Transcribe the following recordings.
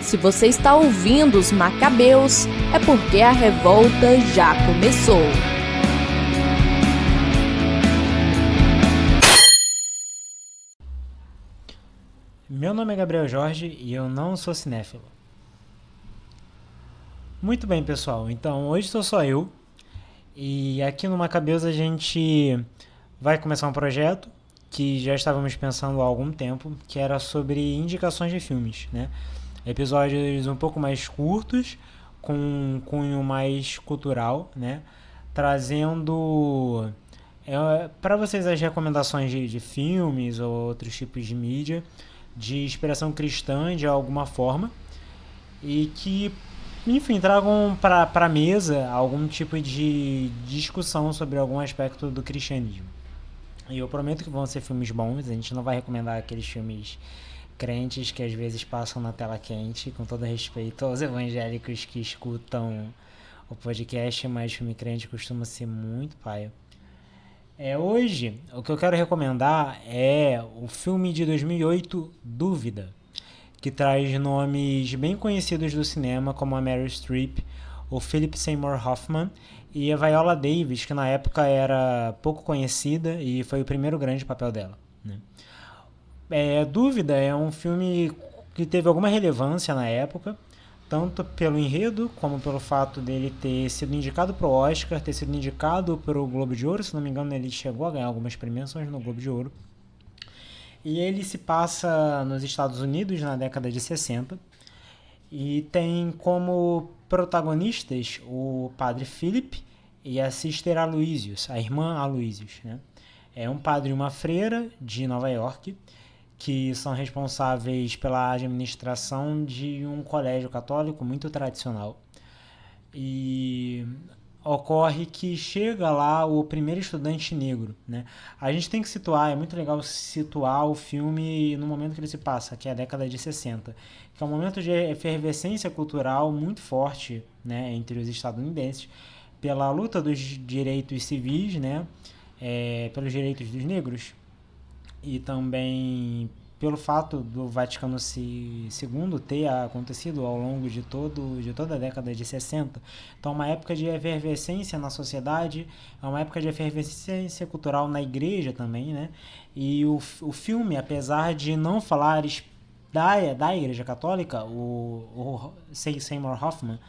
Se você está ouvindo os Macabeus, é porque a revolta já começou. Meu nome é Gabriel Jorge e eu não sou cinéfilo. Muito bem, pessoal, então hoje sou só eu e aqui no Macabeus a gente vai começar um projeto que já estávamos pensando há algum tempo, que era sobre indicações de filmes, né? Episódios um pouco mais curtos, com um cunho mais cultural, né? Trazendo para vocês as recomendações de filmes ou outros tipos de mídia de inspiração cristã de alguma forma e que, enfim, tragam para a mesa algum tipo de discussão sobre algum aspecto do cristianismo. E eu prometo que vão ser filmes bons, a gente não vai recomendar aqueles filmes crentes que às vezes passam na tela quente, com todo respeito aos evangélicos que escutam o podcast, mas filme crente costuma ser muito paia. Hoje, o que eu quero recomendar é o filme de 2008, Dúvida, que traz nomes bem conhecidos do cinema, como a Meryl Streep, o Philip Seymour Hoffman e a Viola Davis, que na época era pouco conhecida e foi o primeiro grande papel dela, né? Dúvida é um filme que teve alguma relevância na época, tanto pelo enredo, como pelo fato dele ter sido indicado para o Oscar, ter sido indicado para o Globo de Ouro, se não me engano ele chegou a ganhar algumas premiações no Globo de Ouro. E ele se passa nos Estados Unidos na década de 60 e tem como protagonistas o padre Philip e a sister Aloysius, a irmã Aloysius, né? É um padre e uma freira de Nova York que são responsáveis pela administração de um colégio católico muito tradicional. E ocorre que chega lá o primeiro estudante negro, né? A gente tem que situar, é muito legal situar o filme no momento que ele se passa, que é a década de 60, que é um momento de efervescência cultural muito forte, né, entre os estadunidenses, pela luta dos direitos civis, né, pelos direitos dos negros, e também pelo fato do Vaticano II ter acontecido ao longo de toda a década de 60. Então, uma época de efervescência na sociedade, é uma época de efervescência cultural na igreja também, né? E o filme, apesar de não falar da igreja católica, o Seymour Hoffman,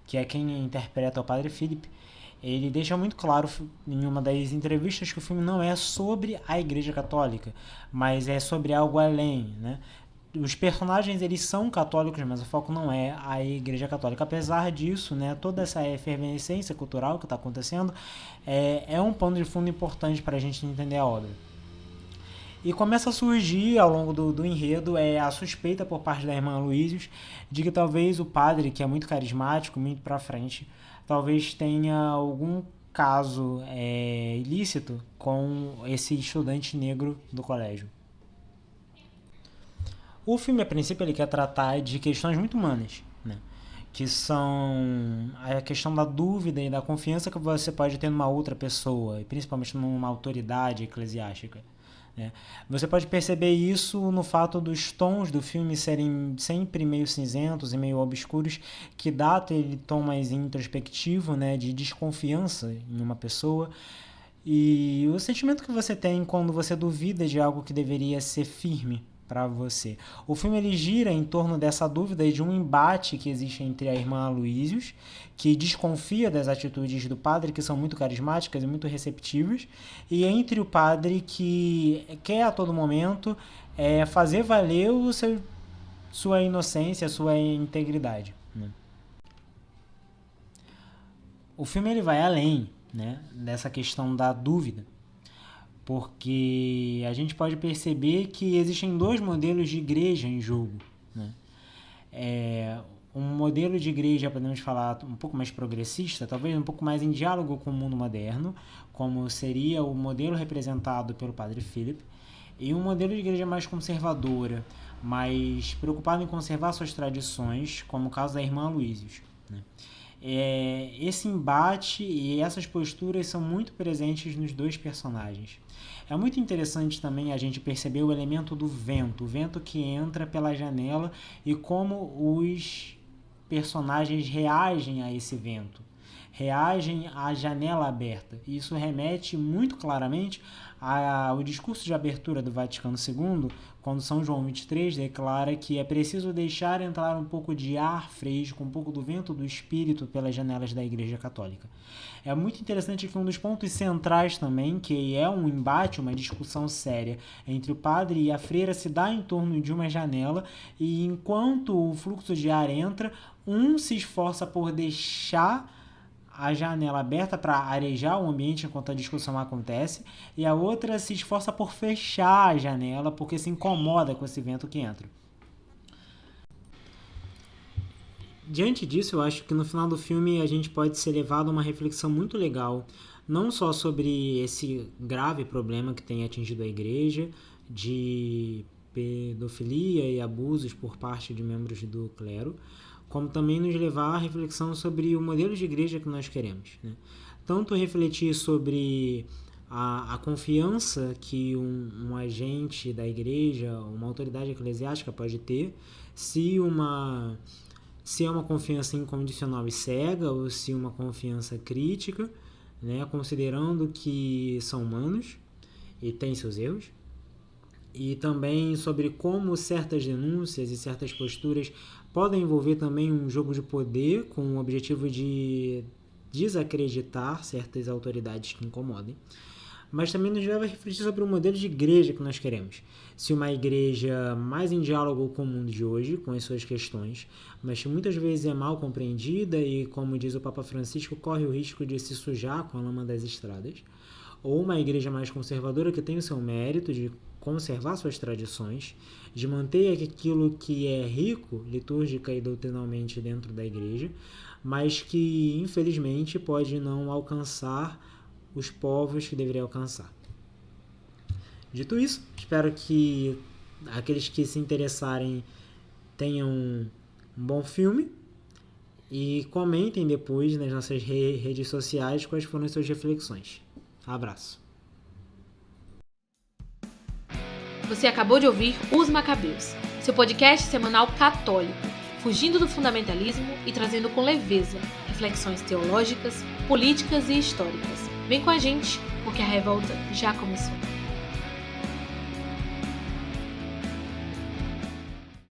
que é quem interpreta o padre Philip, ele deixa muito claro em uma das entrevistas que o filme não é sobre a Igreja Católica, mas é sobre algo além, né? Os personagens eles são católicos, mas o foco não é a Igreja Católica. Apesar disso, né, toda essa efervescência cultural que está acontecendo é um pano de fundo importante para a gente entender a obra. E começa a surgir ao longo do enredo a suspeita por parte da irmã Aloysius de que talvez o padre, que é muito carismático, muito pra frente, talvez tenha algum caso ilícito com esse estudante negro do colégio. O filme, a princípio, ele quer tratar de questões muito humanas, né? Que são a questão da dúvida e da confiança que você pode ter numa outra pessoa, e principalmente numa autoridade eclesiástica. Você pode perceber isso no fato dos tons do filme serem sempre meio cinzentos e meio obscuros, que dá aquele tom mais introspectivo, né, de desconfiança em uma pessoa, e o sentimento que você tem quando você duvida de algo que deveria ser firme para você. O filme ele gira em torno dessa dúvida e de um embate que existe entre a irmã Aloysius, que desconfia das atitudes do padre, que são muito carismáticas e muito receptivas, e entre o padre que quer a todo momento fazer valer sua inocência, sua integridade, né? O filme ele vai além, né, dessa questão da dúvida, porque a gente pode perceber que existem dois modelos de igreja em jogo, né? Um modelo de igreja, podemos falar, um pouco mais progressista, talvez um pouco mais em diálogo com o mundo moderno, como seria o modelo representado pelo padre Philip, e um modelo de igreja mais conservadora, mais preocupado em conservar suas tradições, como o caso da irmã Aloysius, né? esse embate e essas posturas são muito presentes nos dois personagens. É muito interessante também a gente perceber o elemento do vento, o vento que entra pela janela e como os personagens reagem a esse vento, reagem à janela aberta. Isso remete muito claramente ao discurso de abertura do Vaticano II, quando São João XXIII declara que é preciso deixar entrar um pouco de ar fresco, um pouco do vento do Espírito pelas janelas da Igreja Católica. É muito interessante que um dos pontos centrais também, que é um embate, uma discussão séria entre o padre e a freira, se dá em torno de uma janela, e enquanto o fluxo de ar entra, um se esforça por deixar a janela aberta para arejar o ambiente enquanto a discussão acontece, e a outra se esforça por fechar a janela porque se incomoda com esse vento que entra. Diante disso, eu acho que no final do filme a gente pode ser levado a uma reflexão muito legal, não só sobre esse grave problema que tem atingido a igreja, de pedofilia e abusos por parte de membros do clero, como também nos levar à reflexão sobre o modelo de igreja que nós queremos, né? Tanto refletir sobre a confiança que um agente da igreja, uma autoridade eclesiástica pode ter, se é uma confiança incondicional e cega ou se uma confiança crítica, né, considerando que são humanos e têm seus erros. E também sobre como certas denúncias e certas posturas podem envolver também um jogo de poder com o objetivo de desacreditar certas autoridades que incomodem. Mas também nos leva a refletir sobre o modelo de igreja que nós queremos. Se uma igreja mais em diálogo com o mundo de hoje, com as suas questões, mas que muitas vezes é mal compreendida e, como diz o Papa Francisco, corre o risco de se sujar com a lama das estradas, ou uma igreja mais conservadora que tem o seu mérito de conservar suas tradições, de manter aquilo que é rico, litúrgica e doutrinalmente dentro da igreja, mas que, infelizmente, pode não alcançar os povos que deveria alcançar. Dito isso, espero que aqueles que se interessarem tenham um bom filme e comentem depois nas nossas redes sociais quais foram as suas reflexões. Abraço. Você acabou de ouvir Os Macabeus, seu podcast semanal católico, fugindo do fundamentalismo e trazendo com leveza reflexões teológicas, políticas e históricas. Vem com a gente, porque a revolta já começou.